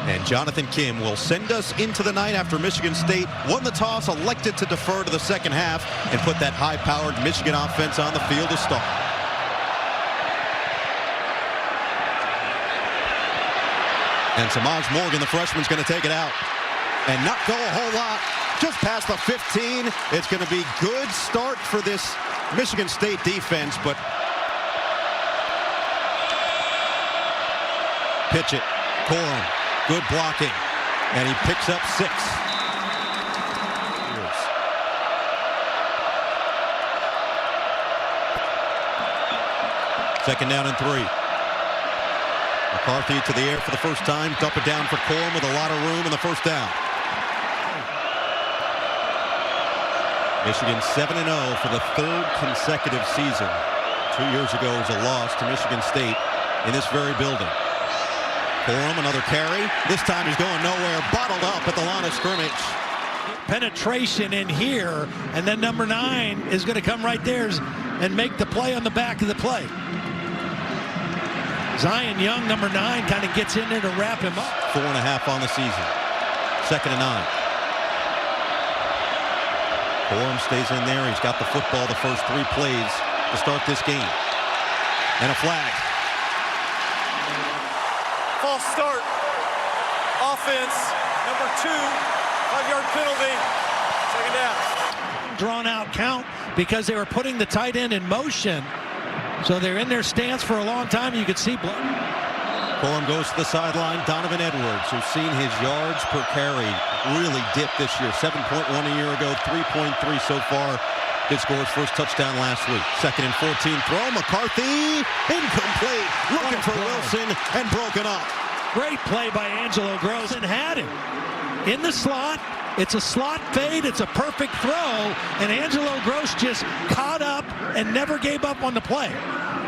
And Jonathan Kim will send us into the night after Michigan State won the toss, elected to defer to the second half, and put that high-powered Michigan offense on the field to start. And Samaj Morgan, the freshman's going to take it out and not go a whole lot. Just past the 15. It's going to be good start for this Michigan State defense, but pitch it. Corum, good blocking, and he picks up 6. Second down and 3. McCarthy to the air for the first time. Dump it down for Corum with a lot of room in the first down. Michigan 7-0 for the 3rd consecutive season. 2 years ago was a loss to Michigan State in this very building. Corum, another carry. This time he's going nowhere. Bottled up at the line of scrimmage. Penetration in here, and then number 9 is going to come right there and make the play on the back of the play. Zion Young, number 9, kind of gets in there to wrap him up. 4.5 on the season. 2nd and 9. Corum stays in there. He's got the football the first 3 plays to start this game. And a flag. False start. Offense, number 2, 5-yard penalty. 2nd down. Drawn out count because they were putting the tight end in motion. So they're in their stance for a long time. You could see blood. Corum goes to the sideline. Donovan Edwards, who's seen his yards per carry really dip this year. 7.1 a year ago, 3.3 so far. Did score his first touchdown last week. 2nd and 14 throw. McCarthy, incomplete. Looking for Wilson and broken up. Great play by Angelo Gross, and had him in the slot. It's a slot fade. It's a perfect throw. And Angelo Gross just caught up and never gave up on the play.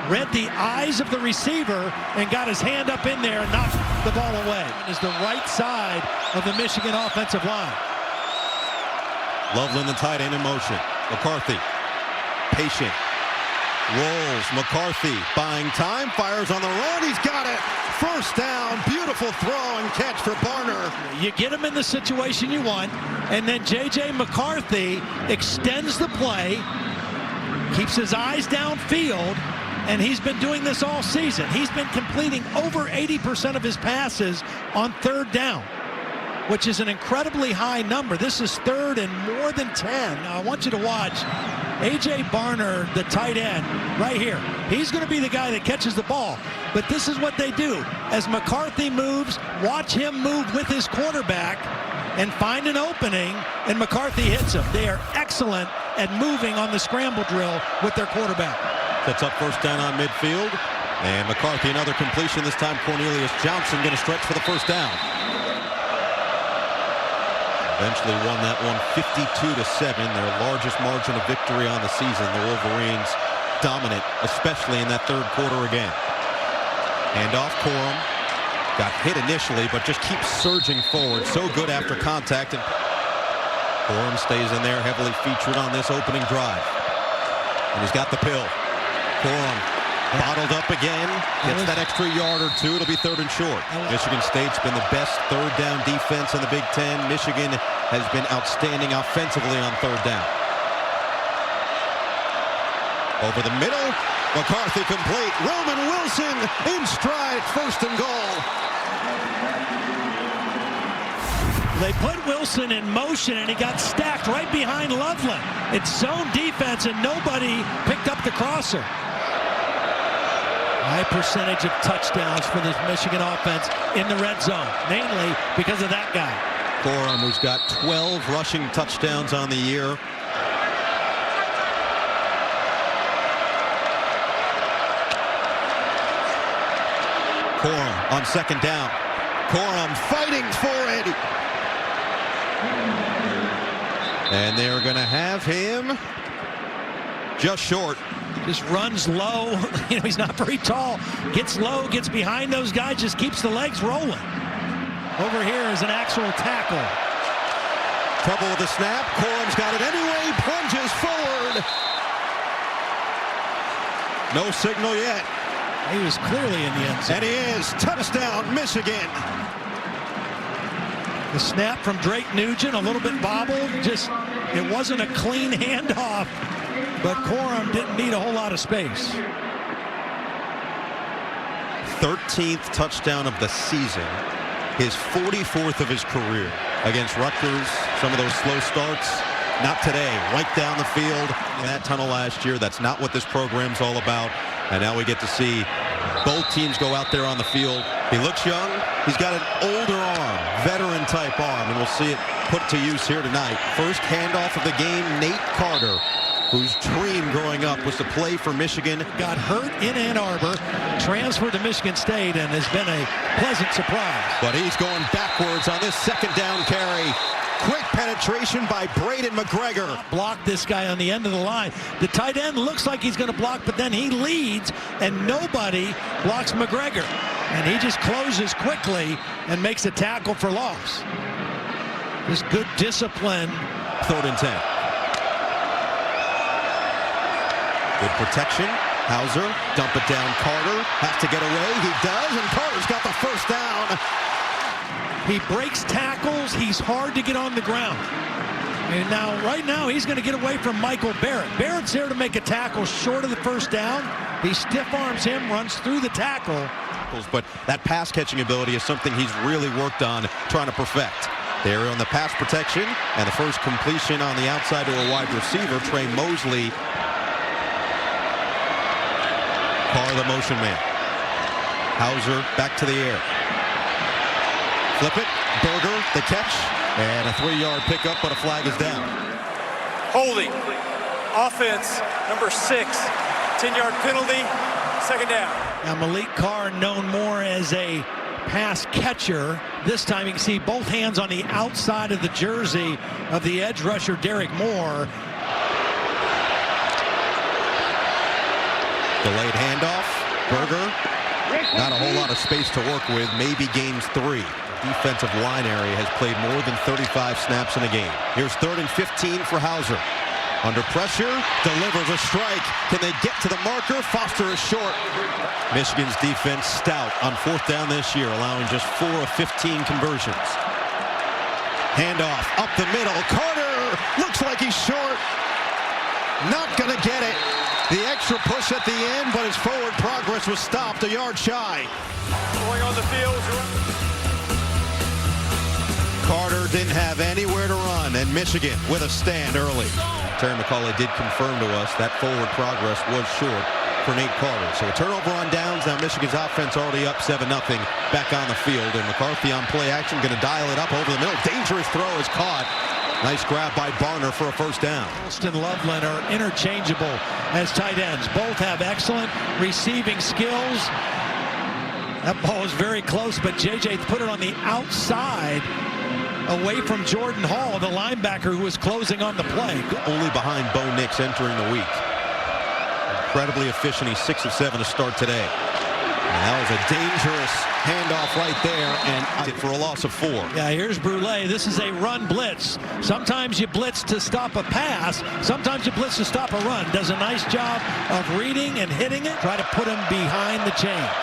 Read the eyes of the receiver and got his hand up in there and knocked the ball away. Is the right side of the Michigan offensive line. Loveland, the tight end, in motion. McCarthy, patient, rolls. McCarthy buying time, fires on the run. He's got it. First down. Beautiful throw and catch for Barner. You get him in the situation you want, and then J.J. McCarthy extends the play, keeps his eyes downfield, and he's been doing this all season. He's been completing over 80% of his passes on 3rd down, which is an incredibly high number. This is 3rd and more than 10. Now, I want you to watch A.J. Barner, the tight end, right here. He's going to be the guy that catches the ball. But this is what they do. As McCarthy moves, watch him move with his quarterback and find an opening, and McCarthy hits him. They are excellent at moving on the scramble drill with their quarterback. Sets up first down on midfield. And McCarthy, another completion. This time Cornelius Johnson going to stretch for the first down. Eventually won that one 52-7, their largest margin of victory on the season. The Wolverines dominant, especially in that 3rd quarter again. Hand off Corum. Got hit initially, but just keeps surging forward. So good after contact. And Corum stays in there, heavily featured on this opening drive. And he's got the pill. Corum bottled up again. Gets that extra yard or 2. It'll be 3rd and short. Michigan State's been the best 3rd down defense in the Big Ten. Michigan has been outstanding offensively on 3rd down. Over the middle. McCarthy complete. Roman Wilson in stride. 1st and goal. They put Wilson in motion, and he got stacked right behind Loveland. It's zone defense, and nobody picked up the crosser. High percentage of touchdowns for this Michigan offense in the red zone, mainly because of that guy. Corum, who's got 12 rushing touchdowns on the year. Corum on 2nd down. Corum fighting for it. And they're going to have him just short. Just runs low. You know, he's not very tall. Gets low, gets behind those guys, just keeps the legs rolling. Over here is an actual tackle. Trouble with the snap. Corum's got it anyway. Plunges forward. No signal yet. He was clearly in the end zone. And he is. Touchdown, Michigan. The snap from Drake Nugent, a little bit bobbled. Just, it wasn't a clean handoff, but Corum didn't need a whole lot of space. 13th touchdown of the season. His 44th of his career against Rutgers. Some of those slow starts. Not today. Right down the field in that tunnel last year. That's not what this program's all about. And now we get to see both teams go out there on the field. He looks young. He's got an older arm, veteran-type arm, and we'll see it put to use here tonight. First handoff of the game, Nate Carter, whose dream growing up was to play for Michigan. Got hurt in Ann Arbor, transferred to Michigan State, and has been a pleasant surprise. But he's going backwards on this second down carry. Quick penetration by Braden McGregor. Blocked this guy on the end of the line. The tight end looks like he's going to block, but then he leads, and nobody blocks McGregor. And he just closes quickly and makes a tackle for loss. Just good discipline. 3rd and 10. Good protection. Hauser, dump it down. Carter has to get away. He does, and Carter's got the first down. He breaks tackles. He's hard to get on the ground. And now, right now, he's going to get away from Michael Barrett. Barrett's there to make a tackle short of the first down. He stiff arms him, runs through the tackle. But that pass catching ability is something he's really worked on trying to perfect. They're on the pass protection, and the first completion on the outside to a wide receiver, Trey Mosley. Carr, the motion man. Hauser back to the air. Flip it. Berger, the catch. And a 3-yard pickup, but a flag is down. Holding. Offense, number 6. 10-yard penalty. 2nd down. Now Malik Carr, known more as a pass catcher. This time you can see both hands on the outside of the jersey of the edge rusher, Derek Moore. Delayed handoff. Berger. Not a whole lot of space to work with. Maybe gains 3. Defensive line area has played more than 35 snaps in a game. Here's 3rd and 15 for Hauser. Under pressure, delivers a strike. Can they get to the marker? Foster is short. Michigan's defense stout on 4th down this year, allowing just 4 of 15 conversions. Handoff up the middle. Carter looks like he's short. Not gonna get it. The extra push at the end, but his forward progress was stopped a yard shy. Going on the field. Carter didn't have anywhere to run, and Michigan with a stand early. Terry McCauley did confirm to us that forward progress was short for Nate Carter. So a turnover on downs. Now Michigan's offense already up 7-0 back on the field, and McCarthy on play action going to dial it up over the middle. Dangerous throw is caught. Nice grab by Barner for a first down. Wilson and Loveland are interchangeable as tight ends. Both have excellent receiving skills. That ball is very close, but JJ put it on the outside away from Jordan Hall, the linebacker who was closing on the play. Only behind Bo Nix entering the week. Incredibly efficient. He's 6 of 7 to start today. And that was a dangerous handoff right there, and for a loss of 4. Yeah, here's Brule. This is a run blitz. Sometimes you blitz to stop a pass. Sometimes you blitz to stop a run. Does a nice job of reading and hitting it. Try to put him behind the chains.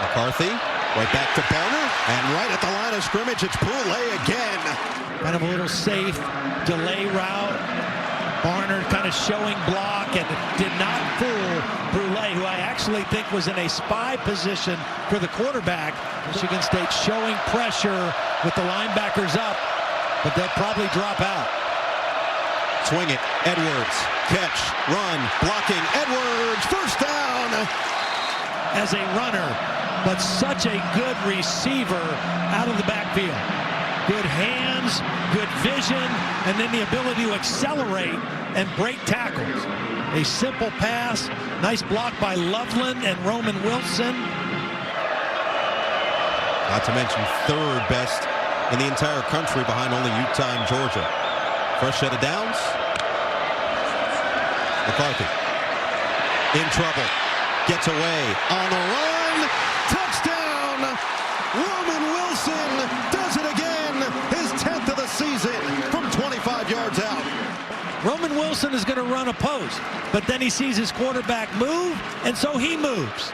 McCarthy, right back to Barner, and right at the line of scrimmage, it's Brule again. Kind of a little safe delay route. Barner kind of showing block and did not fool Brule, who I actually think was in a spy position for the quarterback. Michigan State showing pressure with the linebackers up, but they'll probably drop out. Swing it, Edwards, catch, run, blocking, Edwards, first down. As a runner, but such a good receiver out of the backfield. Good hands, good vision, and then the ability to accelerate and break tackles. A simple pass, nice block by Loveland and Roman Wilson. Not to mention 3rd best in the entire country behind only Utah and Georgia. First set of downs. McCarthy in trouble. Gets away on the run. Touchdown! Roman Wilson does it again. His 10th of the season from 25 yards out. Roman Wilson is going to run a post, but then he sees his quarterback move, and so he moves.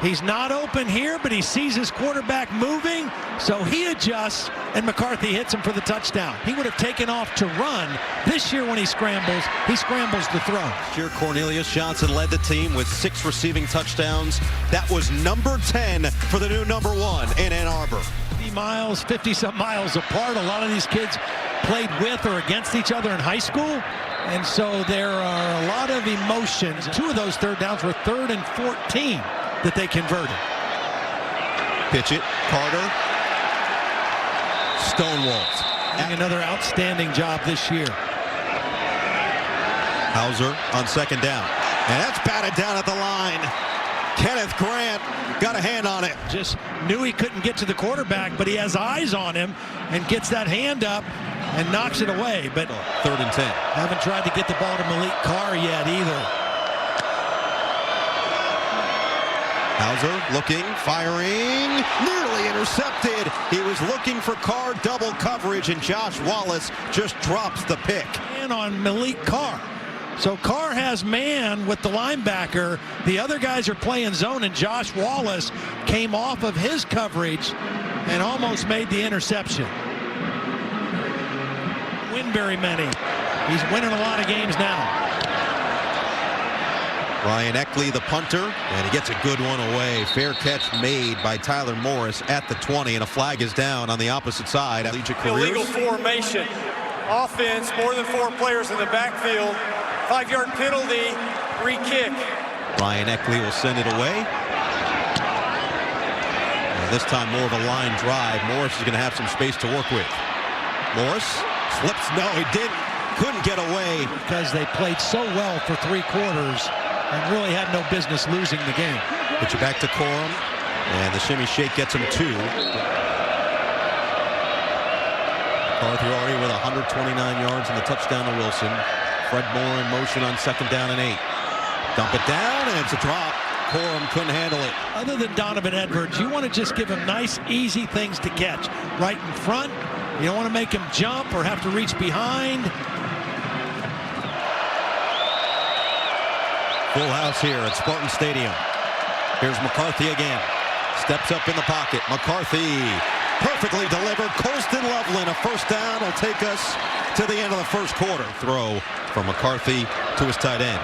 He's not open here, but he sees his quarterback moving, so he adjusts, and McCarthy hits him for the touchdown. He would have taken off to run. This year when he scrambles to throw. Last year, Cornelius Johnson led the team with 6 receiving touchdowns. That was number 10 for the new number 1 in Ann Arbor. 50-some miles apart. A lot of these kids played with or against each other in high school. And so there are a lot of emotions. 2 of those third downs were 3rd and 14 that they converted. Pitch it, Carter. Stonewalls. Another outstanding job this year. Hauser on 2nd down. And that's batted down at the line. Kenneth Grant got a hand on it. Just knew he couldn't get to the quarterback, but he has eyes on him and gets that hand up and knocks it away. But 3rd and 10. Haven't tried to get the ball to Malik Carr yet either. Hauser looking, firing, nearly intercepted. He was looking for Carr, double coverage, and Josh Wallace just drops the pick. And on Malik Carr. So Carr has man with the linebacker. The other guys are playing zone, and Josh Wallace came off of his coverage and almost made the interception. Win very many. He's winning a lot of games now. Ryan Eckley, the punter, and he gets a good one away. Fair catch made by Tyler Morris at the 20, and a flag is down on the opposite side. Illegal formation. Offense, more than 4 players in the backfield. 5-yard penalty, free kick. Ryan Eckley will send it away. And this time more of a line drive. Morris is going to have some space to work with. Morris slips. No, he didn't. Couldn't get away. Because they played so well for 3 quarters and really had no business losing the game. Put you back to Corum. And the shimmy shake gets him 2. McCarthy already with 129 yards and the touchdown to Wilson. Fred Moore in motion on 2nd down and 8. Dump it down, and it's a drop. Corum couldn't handle it. Other than Donovan Edwards, you want to just give him nice, easy things to catch. Right in front. You don't want to make him jump or have to reach behind. Full house here at Spartan Stadium. Here's McCarthy again. Steps up in the pocket. McCarthy perfectly delivered. Colston Loveland, a 1st down, will take us to the end of the 1st quarter. Throw from McCarthy to his tight end.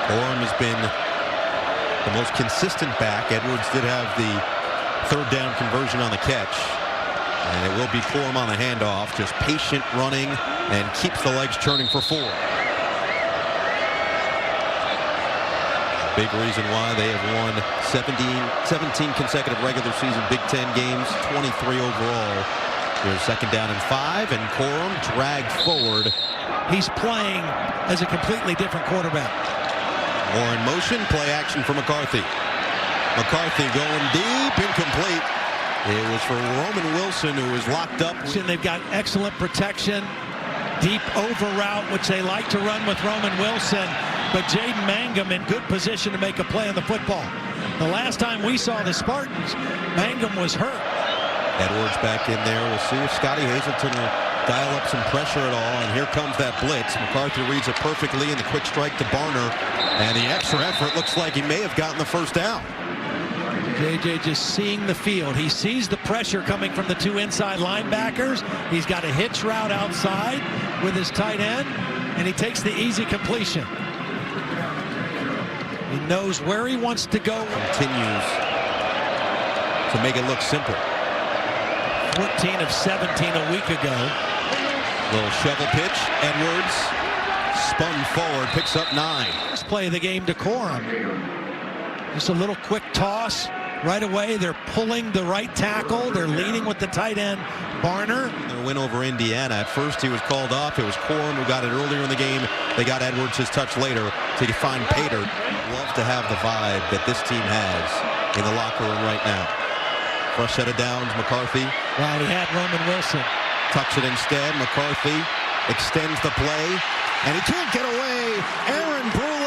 Corum has been the most consistent back. Edwards did have the 3rd down conversion on the catch. And it will be Corum on the handoff. Just patient running and keeps the legs churning for 4. Big reason why they have won 17 consecutive regular season Big Ten games, 23 overall. Here's 2nd down and 5, and Corum dragged forward. He's playing as a completely different quarterback. More in motion, play action for McCarthy. McCarthy going deep, incomplete. It was for Roman Wilson, who was locked up. They've got excellent protection, deep over route, which they like to run with Roman Wilson. But Jaden Mangum in good position to make a play on the football. The last time we saw the Spartans, Mangum was hurt. Edwards back in there. We'll see if Scotty Hazelton will dial up some pressure at all. And here comes that blitz. McCarthy reads it perfectly in the quick strike to Barner. And the extra effort looks like he may have gotten the 1st down. JJ just seeing the field. He sees the pressure coming from the 2 inside linebackers. He's got a hitch route outside with his tight end, and he takes the easy completion. He knows where he wants to go. Continues to make it look simple. 14 of 17 a week ago. Little shovel pitch. Edwards spun forward, picks up 9. First play of the game to Corum. Just a little quick toss. Right away, they're pulling the right tackle. They're leading with the tight end, Barner. Their win over Indiana. At first, he was called off. It was Corum who got it earlier in the game. They got Edwards his touch later to find Pater. Love to have the vibe that this team has in the locker room right now. Fresh set of downs, McCarthy. Wow, he had Roman Wilson. Tucks it instead. McCarthy extends the play, and he can't get away. Aaron Brule.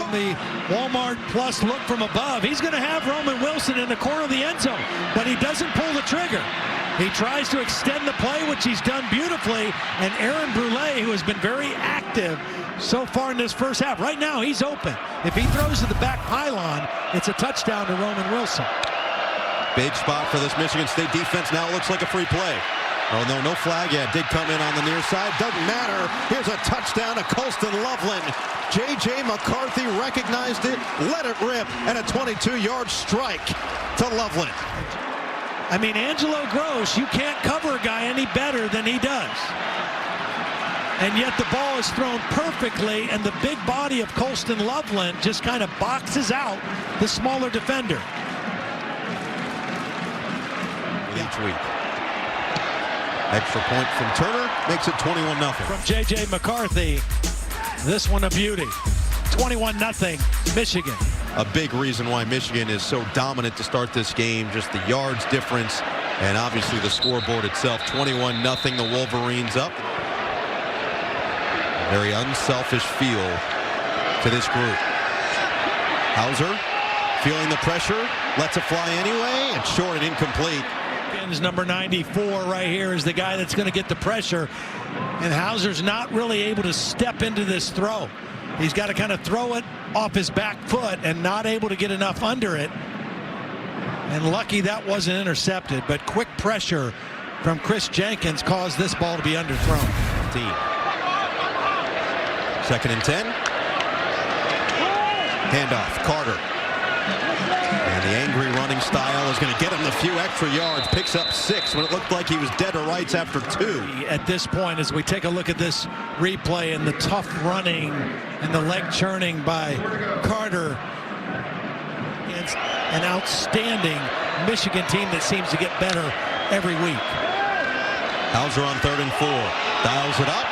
The Walmart Plus look from above. He's going to have Roman Wilson in the corner of the end zone, but he doesn't pull the trigger. He tries to extend the play, which he's done beautifully, and Aaron Brule, who has been very active so far in this first half. Right now, he's open. If he throws to the back pylon, it's a touchdown to Roman Wilson. Big spot for this Michigan State defense. Now it looks like a free play. Oh, no flag. Yeah, it did come in on the near side. Doesn't matter. Here's a touchdown to Colston Loveland. J.J. McCarthy recognized it, let it rip, and a 22-yard strike to Loveland. I mean, Angelo Gross, you can't cover a guy any better than he does. And yet the ball is thrown perfectly, and the big body of Colston Loveland just kind of boxes out the smaller defender. Each week. Extra point from Turner makes it 21-0. From J.J. McCarthy, this one a beauty. 21-0 Michigan. A big reason why Michigan is so dominant to start this game, just the yards difference and obviously the scoreboard itself. 21-0, the Wolverines up. Very unselfish feel to this group. Hauser feeling the pressure, lets it fly anyway, and short and incomplete. Number 94 right here is the guy that's going to get the pressure, and Hauser's not really able to step into this throw. He's got to kind of throw it off his back foot and not able to get enough under it, and lucky that wasn't intercepted, but quick pressure from Chris Jenkins caused this ball to be underthrown. 2nd and 10. Handoff, Carter. And the angry running style is going to get him the few extra yards. Picks up 6 when it looked like he was dead to rights after 2. At this point, as we take a look at this replay and the tough running and the leg churning by Carter against an outstanding Michigan team that seems to get better every week. Hauser on 3rd and 4. Dials it up.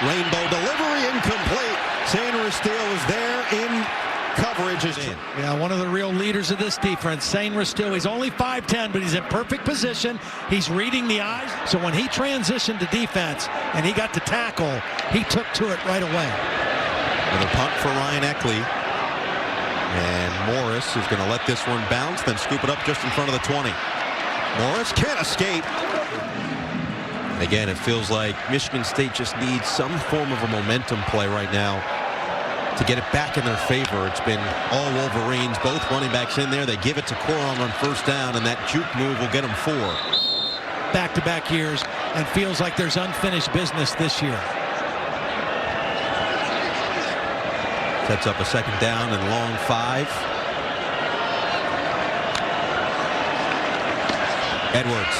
Rainbow delivery incomplete. Sainer Steele is there in coverage is in. Yeah, one of the real leaders of this defense, Sainer Steele. He's only 5'10", but he's in perfect position. He's reading the eyes. So when he transitioned to defense and he got to tackle, he took to it right away. Another punt for Ryan Eckley. And Morris is going to let this one bounce, then scoop it up just in front of the 20. Morris can't escape. And again, it feels like Michigan State just needs some form of a momentum play right now to get it back in their favor. It's been all Wolverines, both running backs in there. They give it to Corum on 1st down, and that juke move will get them 4. Back-to-back years, and feels like there's unfinished business this year. Sets up a 2nd down and long 5. Edwards,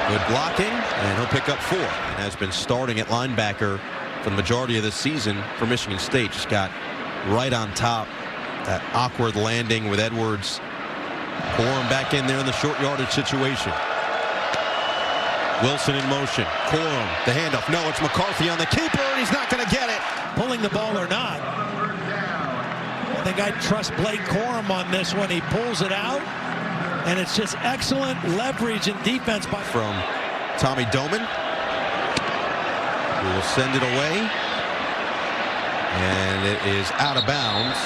good blocking, and he'll pick up 4. And has been starting at linebacker for the majority of this season for Michigan State. Just got right on top. That awkward landing with Edwards. Corum back in there in the short yardage situation. Wilson in motion. Corum, the handoff. No, it's McCarthy on the keeper, and he's not going to get it. Pulling the ball or not, I think I'd trust Blake Corum on this one. He pulls it out, and it's just excellent leverage and defense by from Tommy Doman. We will send it away, and it is out of bounds.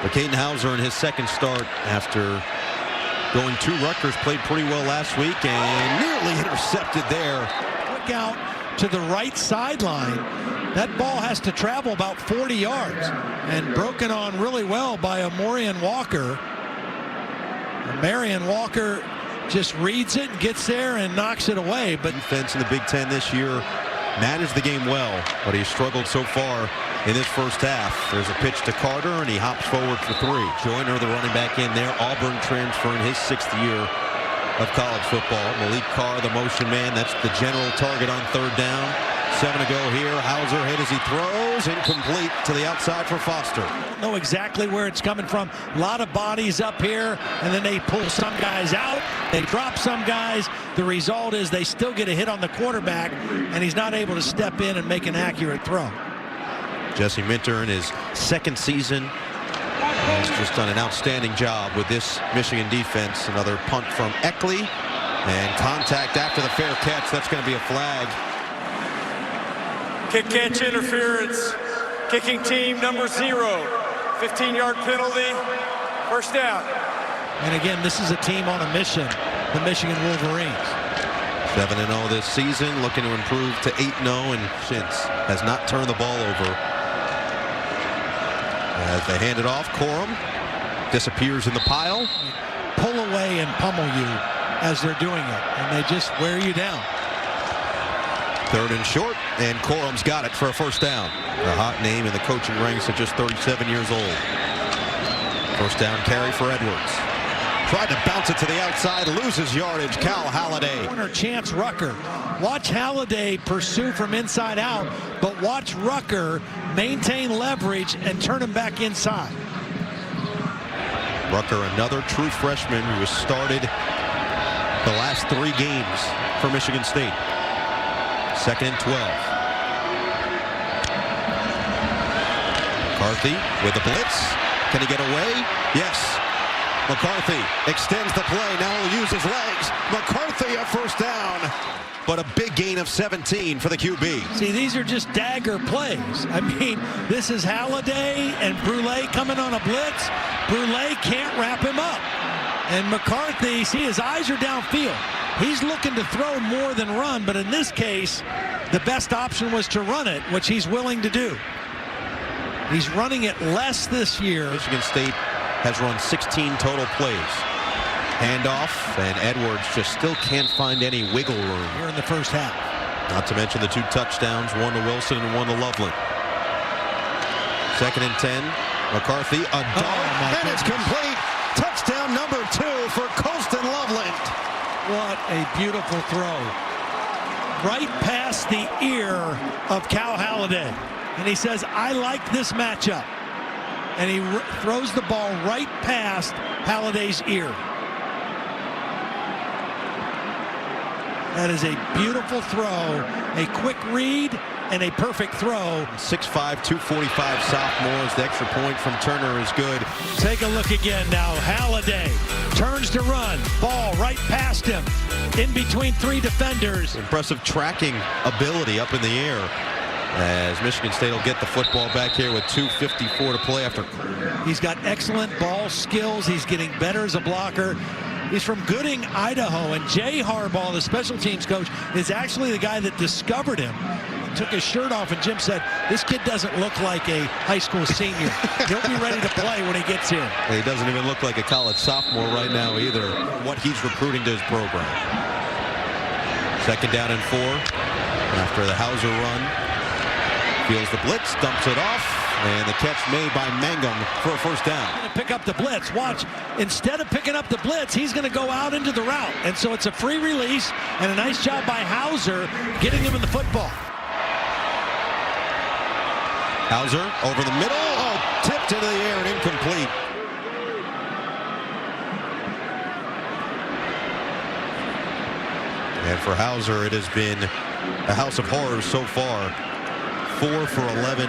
But Caden Hauser in his 2nd start after going to Rutgers played pretty well last week and nearly intercepted there. Quick out to the right sideline. That ball has to travel about 40 yards and broken on really well by a Marion Walker. Marion Walker just reads it, gets there, and knocks it away. But defense in the Big Ten this year managed the game well, but he struggled so far in this first half. There's a pitch to Carter, and he hops forward for 3. Joyner, the running back in there. Auburn transfer in his 6th year of college football. Malik Carr, the motion man. That's the general target on 3rd down. 7 to go here. Hauser hit as he throws. Incomplete to the outside for Foster. Don't know exactly where it's coming from. A lot of bodies up here, and then they pull some guys out. They drop some guys. The result is they still get a hit on the quarterback, and he's not able to step in and make an accurate throw. Jesse Minter in his 2nd season has just done an outstanding job with this Michigan defense. Another punt from Eckley, and contact after the fair catch. That's going to be a flag. Kick catch interference. Kicking team number 0. 15-yard penalty. 1st down. And again, this is a team on a mission, the Michigan Wolverines. 7-0 this season, looking to improve to 8-0, and Shintz has not turned the ball over As they hand it off, Corum disappears in the pile. Pull away and pummel you as they're doing it, and they just wear you down. 3rd and short, and Corum's got it for a first down. A hot name in the coaching ranks at just 37 years old. First down carry for Edwards. Tried to bounce it to the outside, loses yardage. Cal Halliday. Corner Chance Rucker. Watch Halliday pursue from inside out, but watch Rucker maintain leverage and turn him back inside. Rucker, another true freshman who has started the last 3 games for Michigan State. 2nd and 12. McCarthy with the blitz. Can he get away? Yes. McCarthy extends the play. Now he'll use his legs. McCarthy a first down. But a big gain of 17 for the QB. See, these are just dagger plays. I mean, this is Halliday and Brule coming on a blitz. Brule can't wrap him up. And McCarthy, see, his eyes are downfield. He's looking to throw more than run, but in this case, the best option was to run it, which he's willing to do. He's running it less this year. Michigan State has run 16 total plays. Handoff, and Edwards just still can't find any wiggle room Here in the first half. Not to mention the 2 touchdowns, one to Wilson and one to Loveland. 2nd and 10. McCarthy, a dart, and it's complete. Touchdown number 2 for Colston Loveland. What a beautiful throw. Right past the ear of Cal Halliday. And he says, I like this matchup. And he throws the ball right past Halliday's ear. That is a beautiful throw, a quick read, and a perfect throw. 6'5", 245 sophomores. The extra point from Turner is good. Take a look again now. Halliday turns to run. Ball right past him. In between 3 defenders. Impressive tracking ability up in the air. As Michigan State will get the football back here with 2:54 to play after. He's got excellent ball skills. He's getting better as a blocker. He's from Gooding, Idaho, and Jay Harbaugh, the special teams coach, is actually the guy that discovered him. He took his shirt off, and Jim said, this kid doesn't look like a high school senior. He'll be ready to play when he gets here. He doesn't even look like a college sophomore right now either, what he's recruiting to his program. 2nd down and 4. After the Hauser run, feels the blitz, dumps it off. And the catch made by Mangum for a first down. Going to pick up the blitz. Watch. Instead of picking up the blitz, he's going to go out into the route. And so it's a free release and a nice job by Hauser getting him in the football. Hauser over the middle. Oh, tipped into the air and incomplete. And for Hauser, it has been a house of horrors so far. 4 for 11,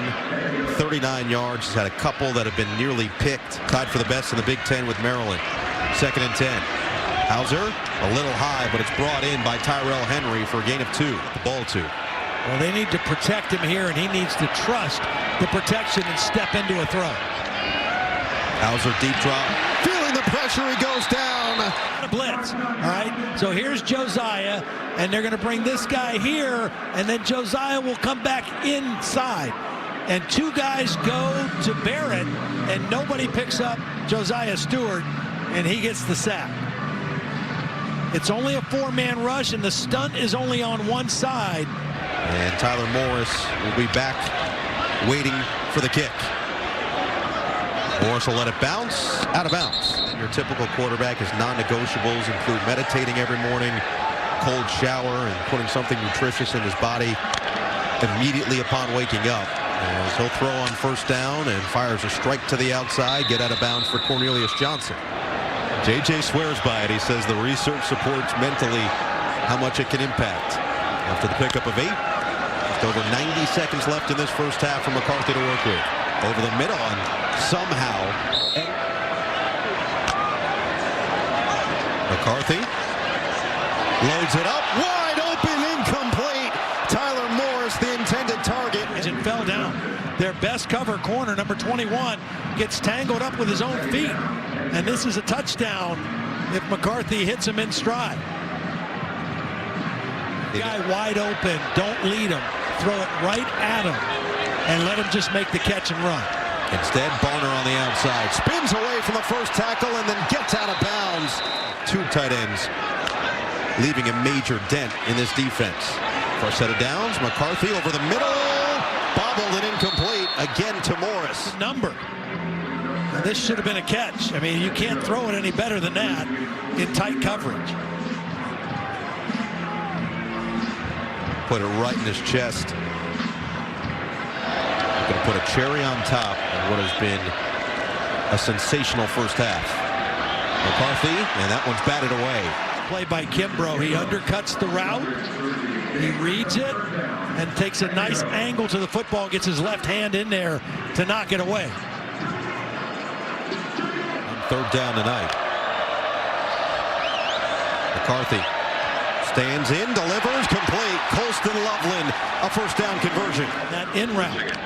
39 yards. He's had a couple that have been nearly picked. Tied for the best in the Big Ten with Maryland. 2nd and 10. Hauser, a little high, but it's brought in by Tyrell Henry for a gain of 2. The ball 2. Well, they need to protect him here, and he needs to trust the protection and step into a throw. Hauser deep drop. Feeling the pressure, he goes down. A blitz. All right, so here's Josiah, and they're going to bring this guy here, and then Josiah will come back inside. And 2 guys go to Barrett, and nobody picks up Josiah Stewart, and he gets the sack. It's only a 4-man rush, and the stunt is only on one side. And Tyler Morris will be back waiting for the kick. Morris will let it bounce, out of bounds. Your typical quarterback, his non-negotiables include meditating every morning, cold shower, and putting something nutritious in his body immediately upon waking up. As he'll throw on first down and fires a strike to the outside, get out of bounds for Cornelius Johnson. JJ swears by it. He says the research supports mentally how much it can impact. After the pickup of 8, just over 90 seconds left in this first half for McCarthy to work with. Over the middle, and somehow McCarthy loads it up, wide open, incomplete. Tyler Morris, the intended target. And fell down. Their best cover corner, number 21, gets tangled up with his own feet. And this is a touchdown if McCarthy hits him in stride. Guy wide open, don't lead him. Throw it right at him and let him just make the catch and run. Instead, Barner on the outside. Spins away from the first tackle and then gets out of bounds. Two tight ends leaving a major dent in this defense. First set of downs, McCarthy over the middle. Bobbled and incomplete again to Morris. Number. Now, this should have been a catch. I mean, you can't throw it any better than that in tight coverage. Put it right in his chest. Going to put a cherry on top of what has been a sensational first half. McCarthy, and that one's batted away. Play by Kimbrough. He undercuts the route. He reads it and takes a nice angle to the football, gets his left hand in there to knock it away. On third down tonight. McCarthy stands in, delivers, complete. Colston Loveland, a first down conversion. That in route.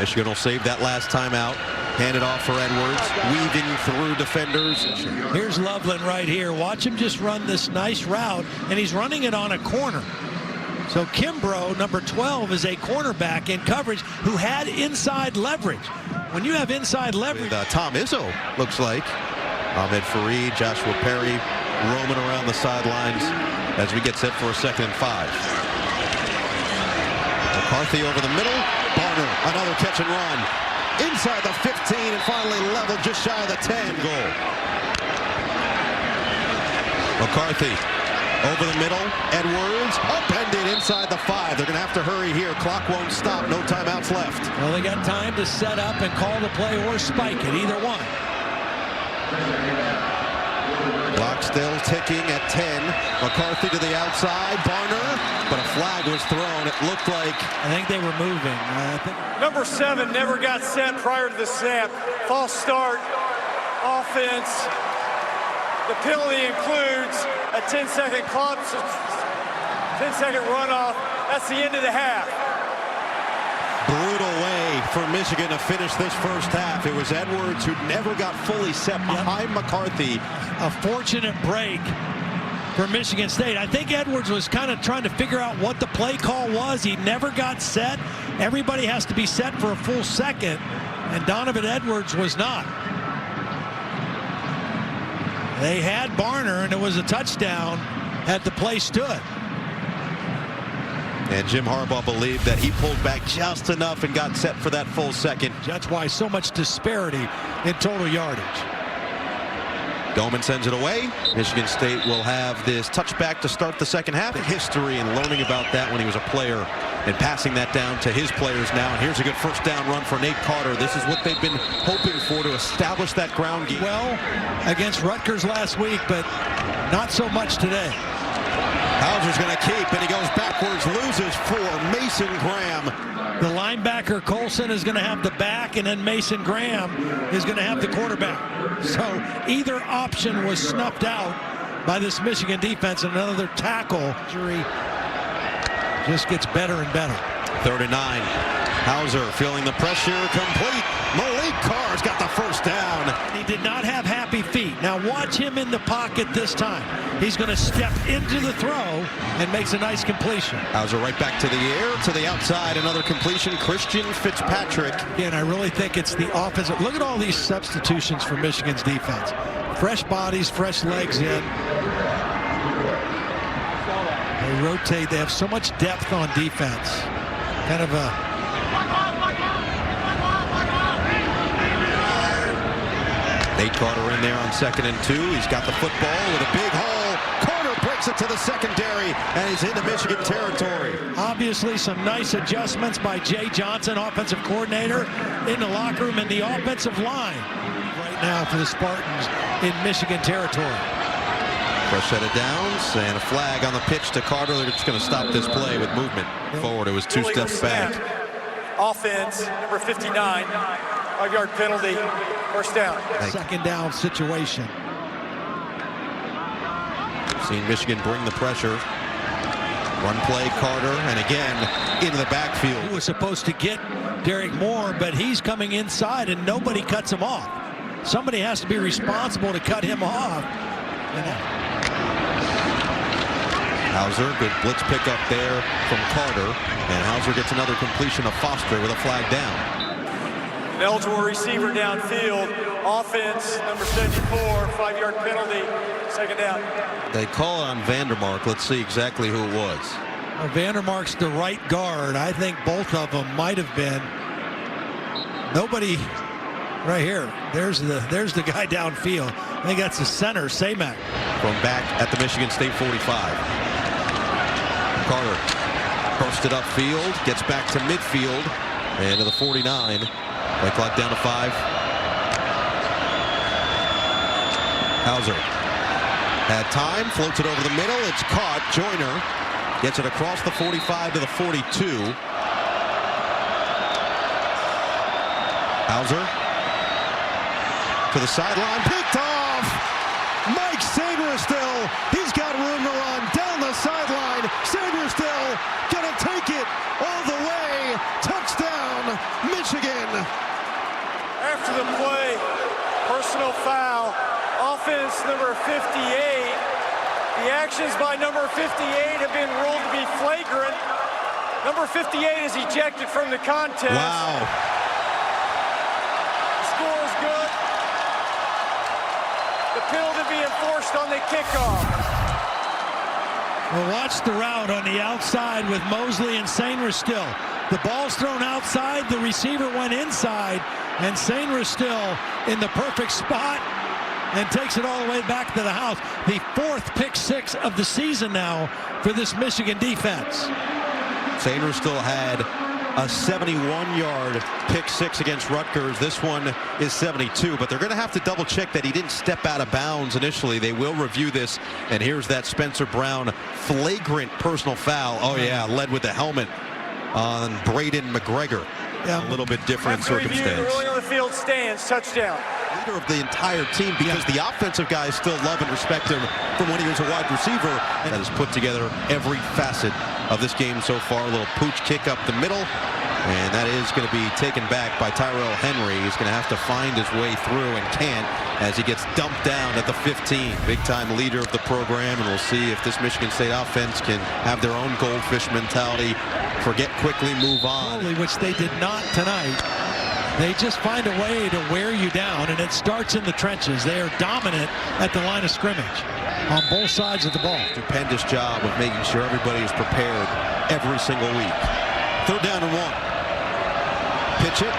Michigan will save that last timeout. Hand it off for Edwards, weaving through defenders. Here's Loveland right here. Watch him just run this nice route, and he's running it on a corner. So Kimbrough, number 12, is a cornerback in coverage who had inside leverage. When you have inside leverage... With, Tom Izzo, looks like. Ahmed Fareed, Joshua Perry roaming around the sidelines as we get set for a 2nd and 5. McCarthy over the middle. Barner, another catch and run. Inside the 15 and finally leveled just shy of the 10 goal. McCarthy over the middle. Edwards upended inside the 5. They're going to have to hurry here. Clock won't stop. No timeouts left. Well, they got time to set up and call the play or spike it. Either one. Clock still ticking at 10. McCarthy to the outside. Barner, but a flag was thrown. It looked like... I think they were moving. Number 7 never got set prior to the snap. False start. Offense. The penalty includes a 10-second clock, 10-second runoff. That's the end of the half. Brutal way for Michigan to finish this first half. It was Edwards who never got fully set behind McCarthy. A fortunate break for Michigan State. I think Edwards was kind of trying to figure out what the play call was. He never got set. Everybody has to be set for a full second, and Donovan Edwards was not. They had Barner, and it was a touchdown had the play stood. And Jim Harbaugh believed that he pulled back just enough and got set for that full second. That's why so much disparity in total yardage. Doman sends it away. Michigan State will have this touchback to start the second half. The history and learning about that when he was a player and passing that down to his players now. And here's a good first down run for Nate Carter. This is what they've been hoping for to establish that ground game. Well, against Rutgers last week, but not so much today. Hauser's going to keep, and he goes backwards, loses for Mason Graham. The linebacker Colson is going to have the back, and then Mason Graham is going to have the quarterback. So either option was snuffed out by this Michigan defense, and another tackle. Jury just gets better and better. 3rd and 9. Hauser feeling the pressure, complete. Malik Carr's got the first down. He did not have happy feet. Now watch him in the pocket this time. He's going to step into the throw and makes a nice completion. Hauser right back to the air, to the outside, another completion. Christian Fitzpatrick. And I really think it's the offensive. Look at all these substitutions for Michigan's defense. Fresh bodies, fresh legs in. They rotate. They have so much depth on defense. Kind of a... Nate Carter in there on 2nd and 2. He's got the football with a big hole. Carter breaks it to the secondary, and he's into Michigan territory. Obviously, some nice adjustments by Jay Johnson, offensive coordinator, in the locker room and the offensive line right now for the Spartans in Michigan territory. Fresh set of downs and a flag on the pitch to Carter. They're just going to stop this play with movement forward. It was 2 steps back. Offense, number 59, 5-yard penalty. First down. Second down situation. Seen Michigan bring the pressure. Run play, Carter, and again into the backfield. He was supposed to get Derek Moore, but he's coming inside and nobody cuts him off. Somebody has to be responsible to cut him off. Hauser, good blitz pickup there from Carter, and Hauser gets another completion of Foster with a flag down. An eligible receiver downfield. Offense, number 74, 5-yard penalty, second down. They call it on Vandermark. Let's see exactly who it was. Well, Vandermark's the right guard. I think both of them might have been. Nobody right here. There's the guy downfield. I think that's the center, Samak. From back at the Michigan State 45. Carter posted upfield, gets back to midfield, and to the 49. Play clock down to 5. Hauser had time, floats it over the middle. It's caught. Joyner gets it across the 45 to the 42. Hauser to the sideline, picked off. Mike Sainristil, he's got room to run down the sideline. Sainristil gonna take it all the way. Touchdown, Michigan. After the play, personal foul. Offense number 58. The actions by number 58 have been ruled to be flagrant. Number 58 is ejected from the contest. Wow. The score is good. The penalty be enforced on the kickoff. Well, watch the route on the outside with Mosley and Sainristil. The ball's thrown outside, the receiver went inside, and Sainristil in the perfect spot and takes it all the way back to the house. The 4th pick-6 of the season now for this Michigan defense. Sainristil had a 71-yard pick-6 against Rutgers. This one is 72, but they're going to have to double-check that he didn't step out of bounds initially. They will review this, and here's that Spencer Brown flagrant personal foul. Oh, yeah, led with the helmet on Braden McGregor. Yeah, a little bit different circumstance. Ruling on the field stands, touchdown. Leader of the entire team, because the offensive guys still love and respect him from when he was a wide receiver. And that has put together every facet of this game so far. A little pooch kick up the middle, and that is going to be taken back by Tyrell Henry. He's going to have to find his way through and can't as he gets dumped down at the 15. Big-time leader of the program, and we'll see if this Michigan State offense can have their own goldfish mentality. Forget quickly, move on. Which they did not tonight. They just find a way to wear you down, and it starts in the trenches. They are dominant at the line of scrimmage on both sides of the ball. Stupendous job of making sure everybody is prepared every single week. 3rd down and 1. Pitch it.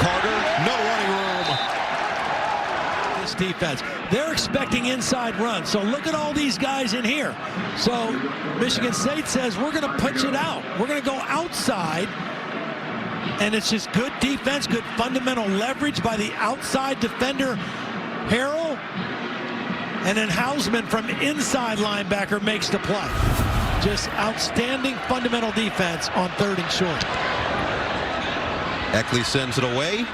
Carter, no running room. This defense, they're expecting inside runs. So look at all these guys in here. So Michigan State says, we're going to pitch it out. We're going to go outside. And it's just good defense, good fundamental leverage by the outside defender, Harrell. And then Hausman from inside linebacker makes the play. Just outstanding fundamental defense on 3rd and short. Eckley sends it away.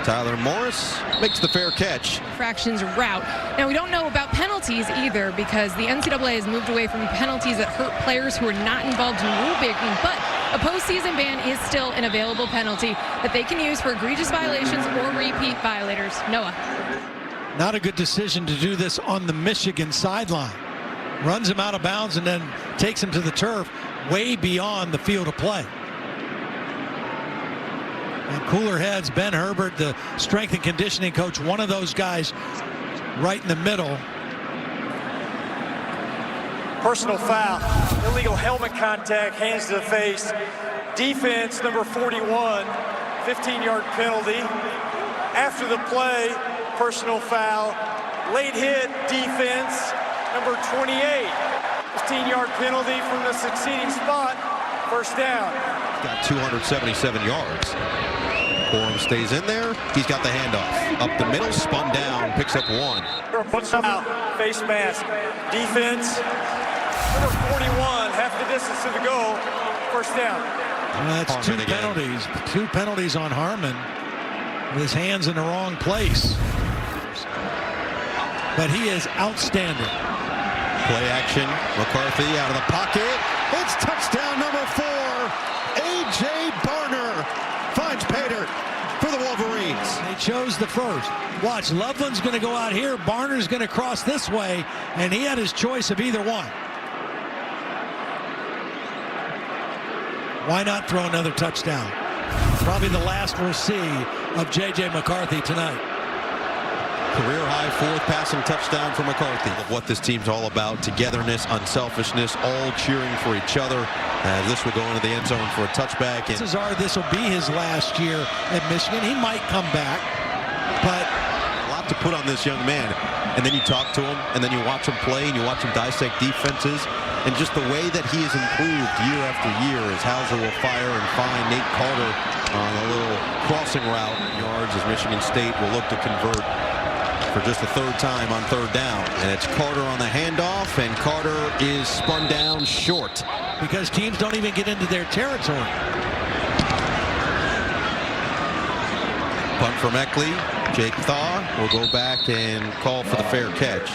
Tyler Morris makes the fair catch. Fractions route. Now, we don't know about penalties either, because the NCAA has moved away from penalties that hurt players who are not involved in rule breaking, but a postseason ban is still an available penalty that they can use for egregious violations or repeat violators. Noah. Not a good decision to do this on the Michigan sideline. Runs him out of bounds and then takes him to the turf way beyond the field of play. And cooler heads, Ben Herbert, the strength and conditioning coach, one of those guys right in the middle. Personal foul, illegal helmet contact, hands to the face. Defense, number 41, 15-yard penalty. After the play, personal foul, late hit, defense, number 28. 15-yard penalty from the succeeding spot, 1st down. Got 277 yards. Corum stays in there. He's got the handoff. Up the middle, spun down, picks up 1. Face mask. Defense, number 41, half the distance to the goal, 1st down. That's Harmon 2 again. penalties. 2 penalties on Harmon with his hands in the wrong place. But he is outstanding. Play action. McCarthy out of the pocket. It's touchdown number 4. A.J. Barner finds pay dirt for the Wolverines. They chose the first. Watch, Loveland's going to go out here. Barner's going to cross this way, and he had his choice of either one. Why not throw another touchdown? Probably the last we'll see of J.J. McCarthy tonight. Career high fourth passing touchdown for McCarthy. What this team's all about: togetherness, unselfishness, all cheering for each other. This will go into the end zone for a touchback. And This will be his last year at Michigan. He might come back, but a lot to put on this young man. And then you talk to him, and then you watch him play, and you watch him dissect defenses, and just the way that he has improved year after year as Hauser will fire and find Nate Carter on a little crossing route yards as Michigan State will look to convert for just the third time on third down. And it's Carter on the handoff, and Carter is spun down short. Because teams don't even get into their territory. Punt from Eckley. Jake Thaw will go back and call for the fair catch.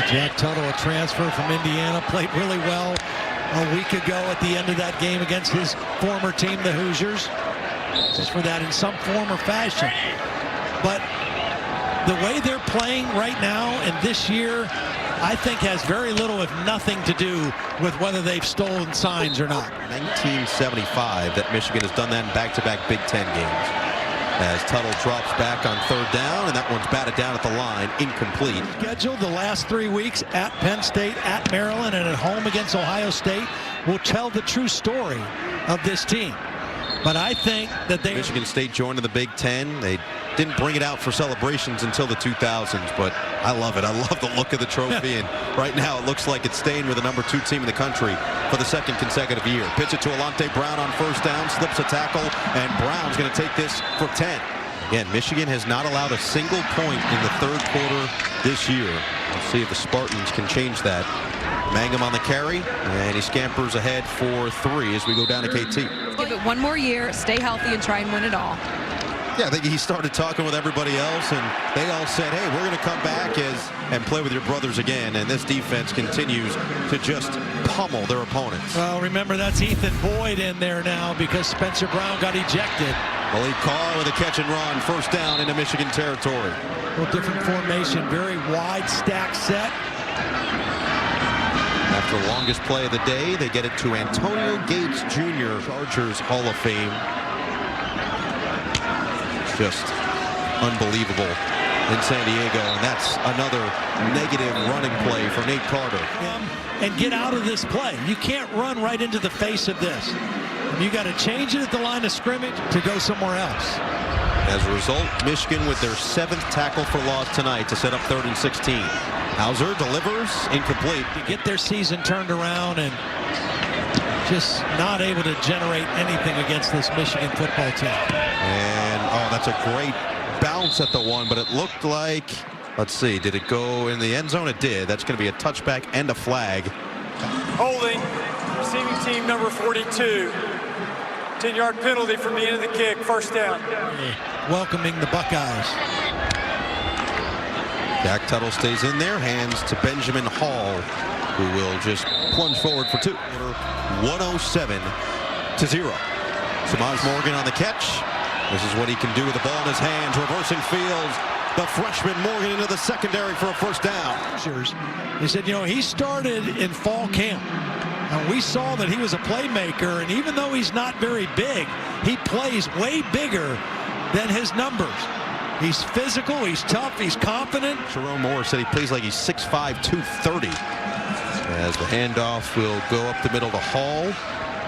Jack Tuttle, a transfer from Indiana, played really well a week ago at the end of that game against his former team, the Hoosiers. Just for that in some form or fashion. But the way they're playing right now and this year, I think has very little, if nothing, to do with whether they've stolen signs or not. 1975 that Michigan has done that in back-to-back Big Ten games. As Tuttle drops back on third down, and that one's batted down at the line, incomplete. Scheduled the last 3 weeks at Penn State, at Maryland, and at home against Ohio State will tell the true story of this team. But I think that Michigan State joined in the Big Ten. They didn't bring it out for celebrations until the 2000s, but I love it. I love the look of the trophy, and right now it looks like it's staying with the number 2 team in the country for the second consecutive year. Pitch it to Alante Brown on first down, slips a tackle, and Brown's going to take this for 10. Again, Michigan has not allowed a single point in the third quarter this year. We'll see if the Spartans can change that. Mangum on the carry, and he scampers ahead for 3 as we go down to KT. Give it one more year, stay healthy, and try and win it all. Yeah, I think he started talking with everybody else, and they all said, hey, we're going to come back and play with your brothers again. And this defense continues to just pummel their opponents. Well, remember, that's Ethan Boyd in there now because Spencer Brown got ejected. Malik Carr with a catch and run, first down into Michigan territory. A little different formation, very wide stack set. After the longest play of the day, they get it to Antonio Gates Jr., Chargers Hall of Fame. Just unbelievable in San Diego, and that's another negative running play for Nate Carter. And get out of this play. You can't run right into the face of this. You got to change it at the line of scrimmage to go somewhere else. As a result, Michigan with their 7th tackle for loss tonight to set up 3rd and 16. Hauser delivers, incomplete. To get their season turned around and just not able to generate anything against this Michigan football team. And, oh, that's a great bounce at the one, but it looked like, let's see, did it go in the end zone? It did. That's going to be a touchback and a flag. Holding, receiving team number 42. 10-yard penalty from the end of the kick, first down. Welcoming the Buckeyes. Jack Tuttle stays in there, hands to Benjamin Hall, who will just plunge forward for 2. 107-0. Samaj Morgan on the catch. This is what he can do with the ball in his hands, reversing fields. The freshman Morgan into the secondary for a first down. He said, you know, he started in fall camp. And we saw that he was a playmaker, and even though he's not very big, he plays way bigger than his numbers. He's physical, he's tough, he's confident. Jerome Moore said he plays like he's 6'5", 230. As the handoff will go up the middle to Hall,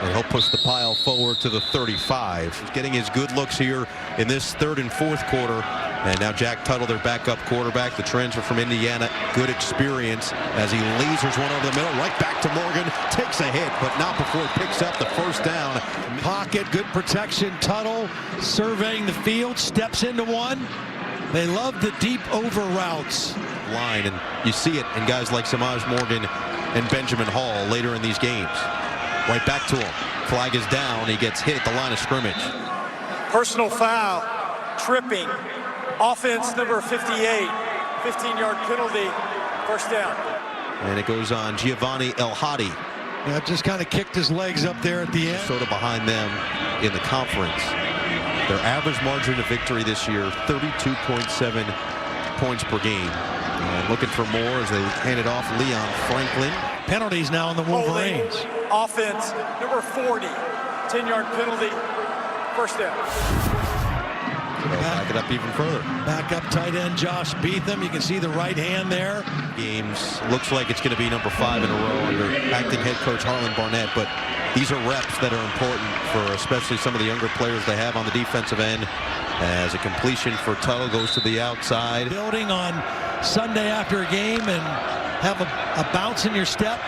and he'll push the pile forward to the 35. He's getting his good looks here in this 3rd and 4th quarter. And now Jack Tuttle, their backup quarterback, the transfer from Indiana, good experience as he lasers one over the middle, right back to Morgan, takes a hit, but not before it picks up the first down. Pocket, good protection. Tuttle surveying the field, steps into one. They love the deep over routes. Line, and you see it in guys like Samaj Morgan and Benjamin Hall later in these games. Right back to him. Flag is down. He gets hit at the line of scrimmage. Personal foul, tripping. Offense number 58, 15-yard penalty, first down. And it goes on Giovanni El-Hadi. Yeah, just kind of kicked his legs up there at the end. Sort of behind them in the conference. Their average margin of victory this year, 32.7 points per game. And looking for more as they hand it off Leon Franklin. Penalties now on the Wolverines. Holding, offense number 40, 10-yard penalty, First down. Back it up even further. Backup tight end Josh Beetham. You can see the right hand there. Games looks like it's going to be number 5 in a row under acting head coach Harlan Barnett, but these are reps that are important for especially some of the younger players they have on the defensive end. As a completion for Tuttle goes to the outside. Building on Sunday after a game and have a bounce in your step.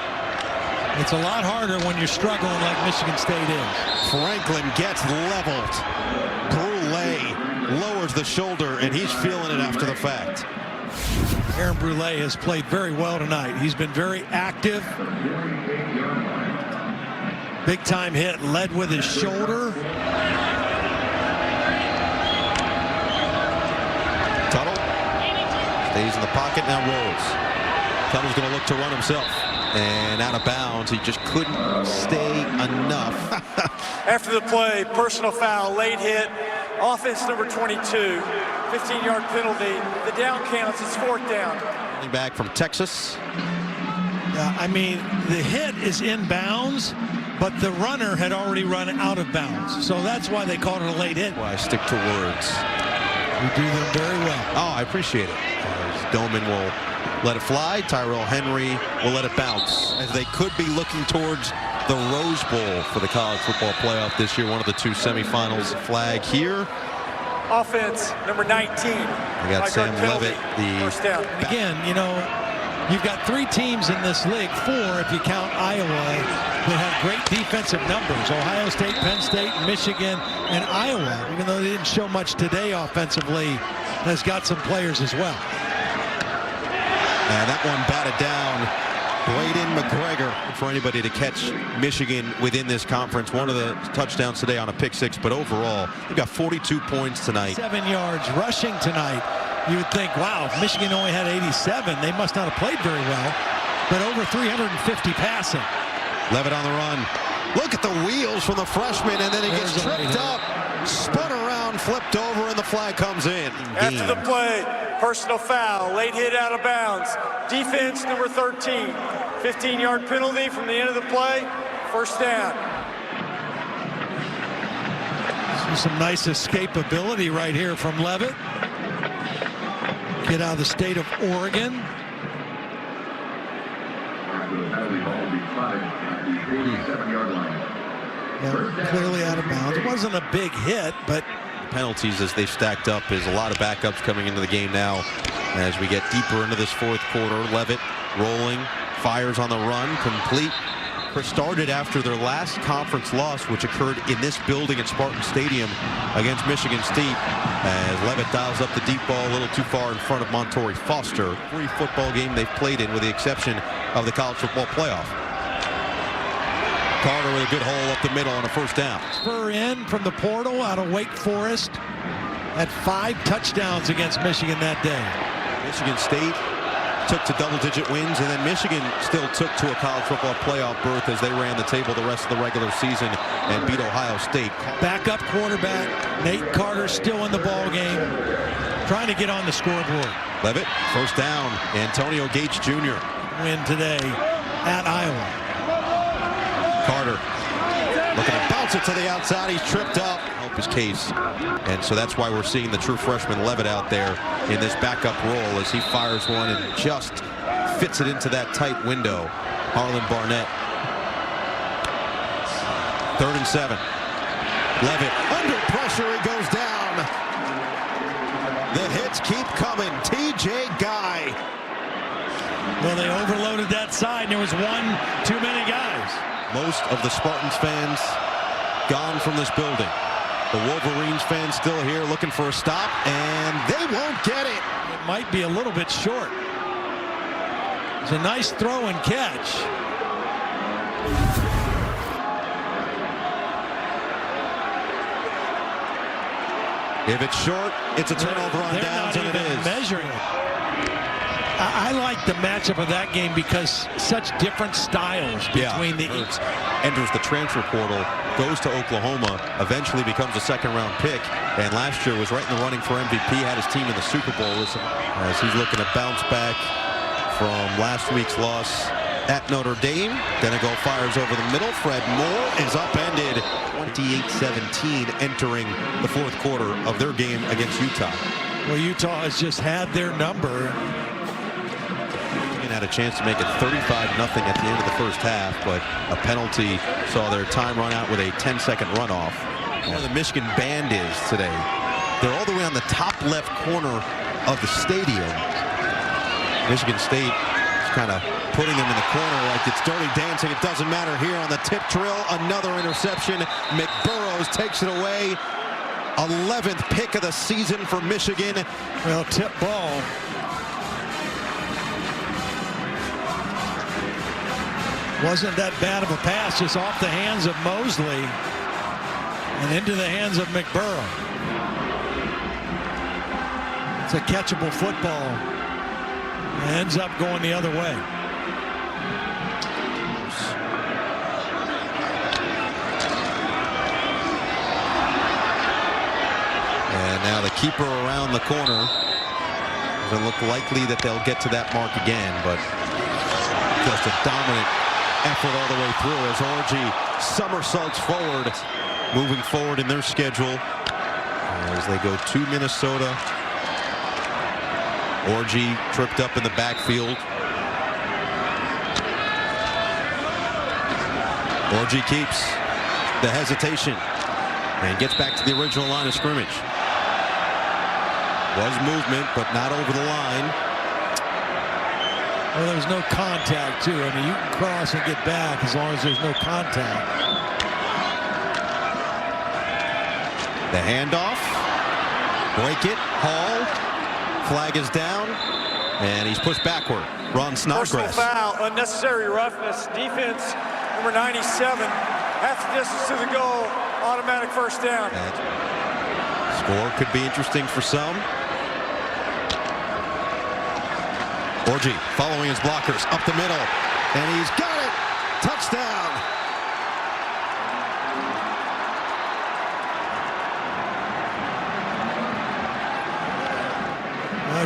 It's a lot harder when you're struggling like Michigan State is. Franklin gets leveled. Brule lowers the shoulder, and he's feeling it after the fact. Aaron Brule has played very well tonight. He's been very active. Big time hit, led with his shoulder. Tuttle stays in the pocket, now rolls. Tuttle's going to look to run himself. And out of bounds, he just couldn't stay enough. After the play, personal foul, late hit, offense number 22, 15-yard penalty. The down counts, it's 4th down. Running back from Texas. I mean, the hit is in bounds, but the runner had already run out of bounds. So that's why they called it a late hit. Why I stick to words. You do them very well. Oh, I appreciate it. Doman will let it fly. Tyrell Henry will let it bounce. As they could be looking towards the Rose Bowl for the college football playoff this year. One of the 2 semifinals. Flag here. Offense number 19. We got Sam Levitt. First down. Again, you know, you've got 3 teams in this league, 4 if you count Iowa, that have great defensive numbers. Ohio State, Penn State, Michigan, and Iowa, even though they didn't show much today offensively, has got some players as well. And that one batted down. Braden McGregor for anybody to catch Michigan within this conference. One of the touchdowns today on a pick 6, but overall, they've got 42 points tonight. 7 yards rushing tonight. You would think, wow, if Michigan only had 87, they must not have played very well. But over 350 passing. Levitt on the run. Look at the wheels from the freshman, and then he gets tripped up, spun around, flipped over, and the flag comes in. After the play, personal foul, late hit out of bounds. Defense number 13, 15-yard penalty from the end of the play. First down. Some nice escapability right here from Levitt. Kid out of the state of Oregon. Yeah, clearly out of bounds. It wasn't a big hit, but penalties as they've stacked up is a lot of backups coming into the game now. As we get deeper into this 4th quarter, Levitt rolling, fires on the run, complete. Started after their last conference loss, which occurred in this building at Spartan Stadium against Michigan State, as Levitt dials up the deep ball a little too far in front of Montorie Foster. Every football game they've played in, with the exception of the college football playoff. Carter with a good hole up the middle on a first down. Spur in from the portal out of Wake Forest. Had 5 touchdowns against Michigan that day. Michigan State took to double-digit wins, and then Michigan still took to a college football playoff berth as they ran the table the rest of the regular season and beat Ohio State. Backup quarterback Nate Carter still in the ball game, trying to get on the scoreboard. Levitt, first down. Antonio Gates Jr. Win today at Iowa. Carter looking to bounce it to the outside. He's tripped up. Help his case. And so that's why we're seeing the true freshman Levitt out there in this backup role as he fires one and just fits it into that tight window. Harlan Barnett. 3rd and 7. Levitt under pressure. He goes down. The hits keep coming. TJ Guy. Well, they overloaded that side, and there was 1 too many guys. Most of the Spartans fans gone from this building. The Wolverines fans still here looking for a stop, and they won't get it. It might be a little bit short. It's a nice throw and catch. If it's short, it's a turnover on downs, and it is. Measuring it. I like the matchup of that game because such different styles between the Hurts enters the transfer portal, goes to Oklahoma, eventually becomes a 2nd-round pick, and last year was right in the running for MVP, had his team in the Super Bowl as he's looking to bounce back from last week's loss at Notre Dame. Gonna go fires over the middle. Fred Moore is upended. 28-17 entering the fourth quarter of their game against Utah. Well, Utah has just had their number. Had a chance to make it 35-0 at the end of the first half, but a penalty saw their time run out with a 10-second runoff. Where the Michigan band is today, they're all the way on the top left corner of the stadium. Michigan State is kind of putting them in the corner like it's dirty dancing. It doesn't matter here on the tip drill. Another interception. McBurrows takes it away. 11th pick of the season for Michigan. Well, tip ball. Wasn't that bad of a pass, just off the hands of Mosley and into the hands of McBurrow. It's a catchable football. It ends up going the other way. And now the keeper around the corner. Doesn't look likely that they'll get to that mark again, but just a dominant effort all the way through as Orji somersaults forward, moving forward in their schedule as they go to Minnesota. Orji tripped up in the backfield. Orji keeps the hesitation and gets back to the original line of scrimmage. Was movement, but not over the line. Well, there's no contact, too. I mean, you can cross and get back as long as there's no contact. The handoff. Break it. Hall. Flag is down. And he's pushed backward. Ron Snodgrass. Personal foul. Unnecessary roughness. Defense, number 97. Half the distance to the goal. Automatic first down. That score could be interesting for some. Orji following his blockers up the middle, and he's got it. Touchdown.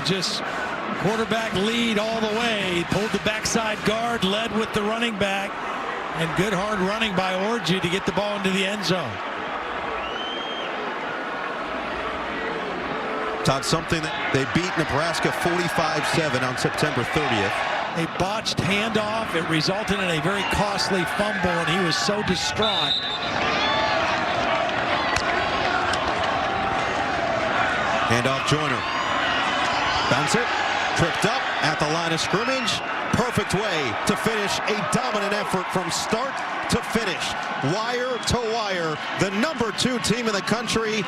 Just quarterback lead all the way. He pulled the backside guard, led with the running back, and good hard running by Orji to get the ball into the end zone. Todd, something that they beat Nebraska 45-7 on September 30th. A botched handoff. It resulted in a very costly fumble, and he was so distraught. Handoff Joyner. Bounce it. Tripped up at the line of scrimmage. Perfect way to finish a dominant effort from start to finish. Wire to wire. The number 2 team in the country.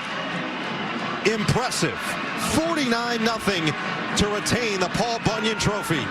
Impressive. 49-0 to retain the Paul Bunyan Trophy.